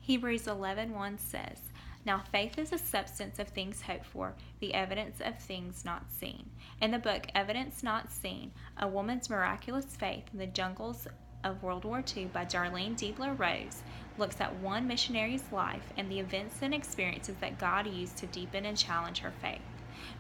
Hebrews 11:1 says, "Now faith is the substance of things hoped for, the evidence of things not seen." In the book Evidence Not Seen, A Woman's Miraculous Faith in the Jungles of World War II by Darlene Deibler Rose looks at one missionary's life and the events and experiences that God used to deepen and challenge her faith.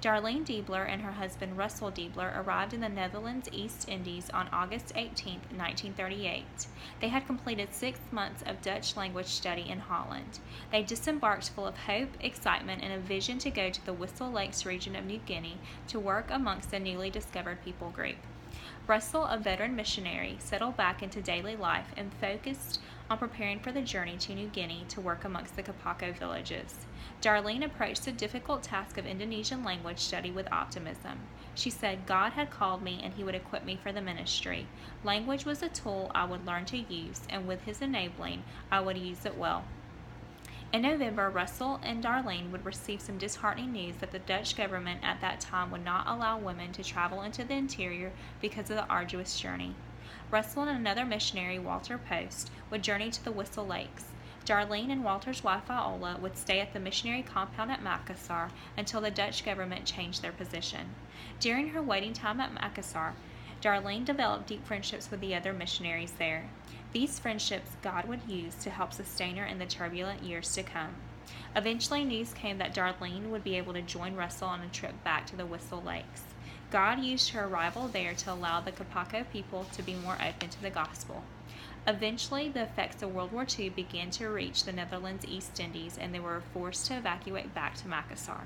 Darlene Deibler and her husband Russell Deibler arrived in the Netherlands East Indies on August 18, 1938. They had completed 6 months of Dutch language study in Holland. They disembarked full of hope, excitement, and a vision to go to the Whistle Lakes region of New Guinea to work amongst a newly discovered people group. Russell, a veteran missionary, settled back into daily life and focused on preparing for the journey to New Guinea to work amongst the Kapako villages. Darlene approached the difficult task of Indonesian language study with optimism. She said, "God had called me and He would equip me for the ministry. Language was a tool I would learn to use, and with His enabling, I would use it well." In November, Russell and Darlene would receive some disheartening news that the Dutch government at that time would not allow women to travel into the interior because of the arduous journey. Russell and another missionary, Walter Post, would journey to the Whistle Lakes. Darlene and Walter's wife Viola would stay at the missionary compound at Makassar until the Dutch government changed their position. During her waiting time at Makassar, Darlene developed deep friendships with the other missionaries there. These friendships God would use to help sustain her in the turbulent years to come. Eventually, news came that Darlene would be able to join Russell on a trip back to the Whistle Lakes. God used her arrival there to allow the Kapako people to be more open to the gospel. Eventually, the effects of World War II began to reach the Netherlands East Indies, and they were forced to evacuate back to Makassar.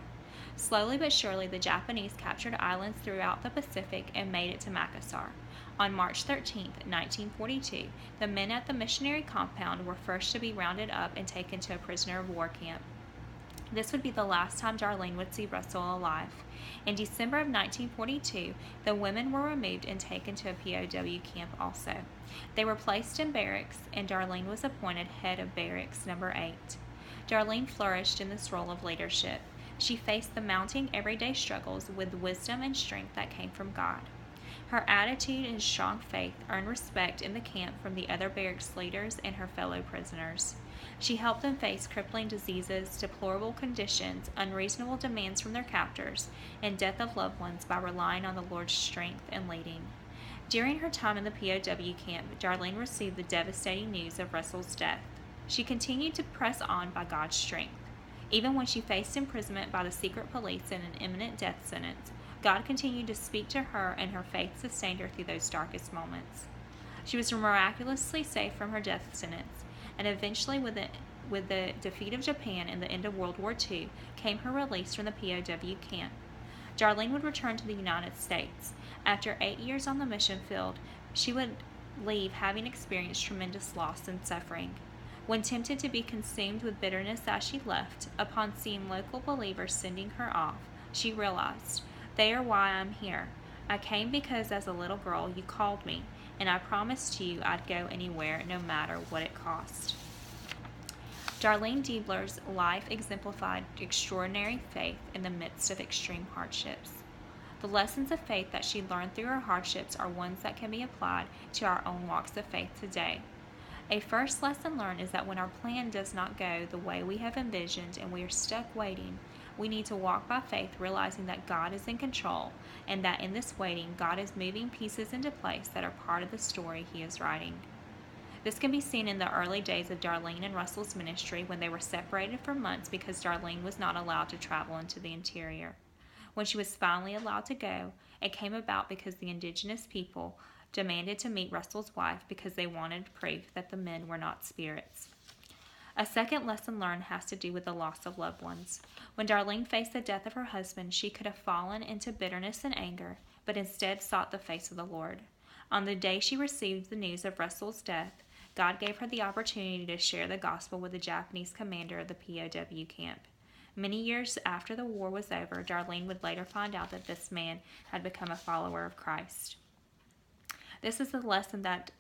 Slowly but surely, the Japanese captured islands throughout the Pacific and made it to Makassar. On March 13, 1942, the men at the missionary compound were first to be rounded up and taken to a prisoner of war camp. This would be the last time Darlene would see Russell alive. In December of 1942, the women were removed and taken to a POW camp also. They were placed in barracks, and Darlene was appointed head of barracks number 8. Darlene flourished in this role of leadership. She faced the mounting everyday struggles with wisdom and strength that came from God. Her attitude and strong faith earned respect in the camp from the other barracks leaders and her fellow prisoners. She helped them face crippling diseases, deplorable conditions, unreasonable demands from their captors, and death of loved ones by relying on the Lord's strength and leading. During her time in the POW camp, Darlene received the devastating news of Russell's death. She continued to press on by God's strength. Even when she faced imprisonment by the secret police and an imminent death sentence, God continued to speak to her, and her faith sustained her through those darkest moments. She was miraculously saved from her death sentence, and eventually, with the defeat of Japan and the end of World War II, came her release from the POW camp. Darlene would return to the United States. After 8 years on the mission field, she would leave having experienced tremendous loss and suffering. When tempted to be consumed with bitterness as she left, upon seeing local believers sending her off, she realized, "They are why I'm here. I came because as a little girl you called me, and I promised you I'd go anywhere, no matter what it cost." Darlene Deibler's life exemplified extraordinary faith in the midst of extreme hardships. The lessons of faith that she learned through her hardships are ones that can be applied to our own walks of faith today. A first lesson learned is that when our plan does not go the way we have envisioned and we are stuck waiting, we need to walk by faith, realizing that God is in control, and that in this waiting, God is moving pieces into place that are part of the story He is writing. This can be seen in the early days of Darlene and Russell's ministry, when they were separated for months because Darlene was not allowed to travel into the interior. When she was finally allowed to go, it came about because the indigenous people demanded to meet Russell's wife because they wanted proof that the men were not spirits. A second lesson learned has to do with the loss of loved ones. When Darlene faced the death of her husband, she could have fallen into bitterness and anger, but instead sought the face of the Lord. On the day she received the news of Russell's death, God gave her the opportunity to share the gospel with the Japanese commander of the POW camp. Many years after the war was over, Darlene would later find out that this man had become a follower of Christ. This is a lesson that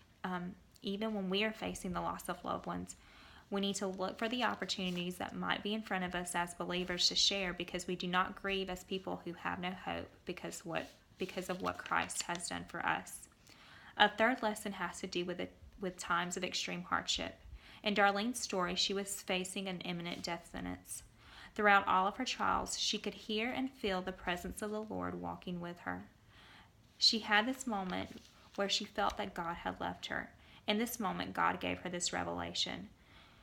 even when we are facing the loss of loved ones, we need to look for the opportunities that might be in front of us as believers to share, because we do not grieve as people who have no hope because of what Christ has done for us. A third lesson has to do with times of extreme hardship. In Darlene's story, she was facing an imminent death sentence. Throughout all of her trials, she could hear and feel the presence of the Lord walking with her. She had this moment where she felt that God had left her. In this moment, God gave her this revelation.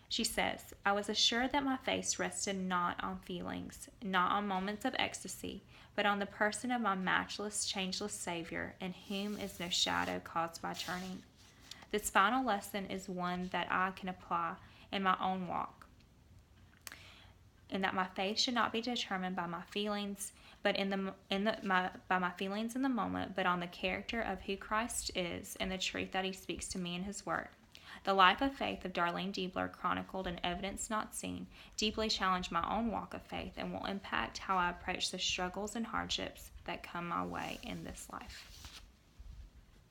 She says, I was assured that my faith rested not on feelings, not on moments of ecstasy, but on the person of my matchless, changeless Savior, in whom is no shadow caused by turning. This final lesson is one that I can apply in my own walk, and that my faith should not be determined by my feelings, but by my feelings in the moment, but on the character of who Christ is and the truth that He speaks to me in His Word. The life of faith of Darlene Deibler, chronicled in Evidence Not Seen, deeply challenged my own walk of faith and will impact how I approach the struggles and hardships that come my way in this life.